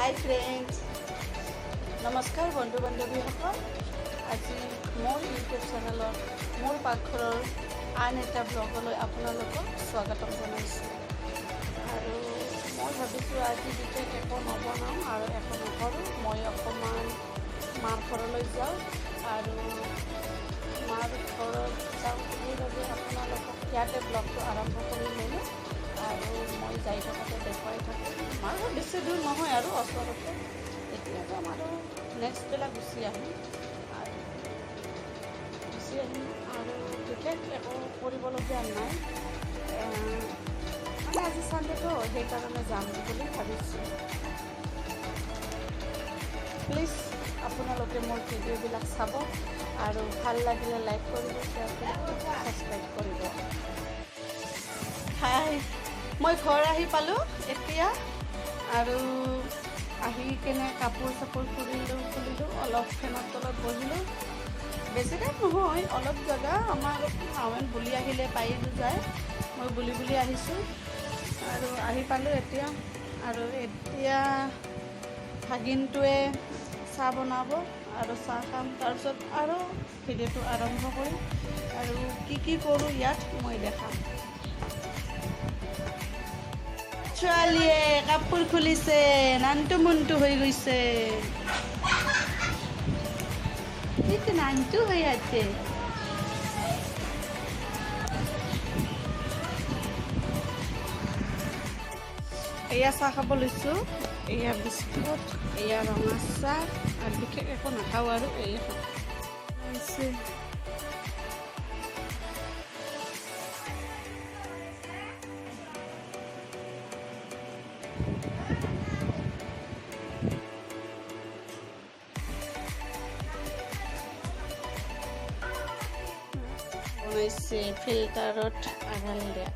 হাই friends, নমস্কাৰ বন্ধু বান্ধৱীসকল। আজি মোৰ ইউটিউব চেনেলত মোৰ পাকঘৰৰ আন এটা ব্লগলৈ আপোনালোকক স্বাগতম জনাইছোঁ। আৰু মই ভাবিছোঁ আজি বিশেষ একো নবনাওঁ আৰু একো নকৰোঁ। মই অকণমান মাৰ ঘৰলৈ যাওঁ আৰু মাৰ ঘৰত যাওঁ সেইবাবে আপোনালোকক ইয়াতে ব্লগটো আৰম্ভ কৰি ল'লোঁ। আৰু মই যাই থকাতে দেখুৱাই থাকোঁ। মাৰ বেছি দূৰ নহয় আৰু ওচৰতে। এতিয়া যাম আৰু নেক্সটবিলাক গুচি আহিম আৰু বিশেষ একো কৰিবলগীয়া নাই। মানে আজি চানডেটো সেইকাৰণে যাম বুলি ভাবিছোঁ। প্লিজ আপোনালোকে মোৰ ভিডিঅ'বিলাক চাব আৰু ভাল লাগিলে লাইক কৰিব, শ্বেয়াৰ কৰিব, ছাবস্ক্ৰাইব কৰিব। হাই, মই ঘৰ আহি পালোঁ এতিয়া আৰু আহি কেনে কাপোৰ চাপোৰ খুলিলোঁ, অলপ ফেনৰ তলত বহিলোঁ। বেছি টাইম নহয়, অলপ জেগা আমাৰ শাওন বুলি আহিলে পাই যায়। মই বুলি আহিছোঁ আৰু আহি পালোঁ এতিয়া। আৰু এতিয়া ভাগিনটোৱে চাহ বনাব আৰু চাহ খাম, তাৰপিছত আৰু ভিডিঅ'টো আৰম্ভ কৰিম আৰু কি কৰোঁ ইয়াত মই দেখাম। ছোৱালীয়ে কাপোৰ খুলিছে, নানটো মনটো হৈ গৈছে। এইটো নানটো হৈ আছে। এয়া চাহ খাব লৈছোঁ, এয়া বিস্কুট, এয়া ৰঙা চাহ আৰু বিশেষ একো নাখাওঁ আৰু এয়া হৈছে। বনাইছে ফিল্টাৰত আঙাল দিয়া।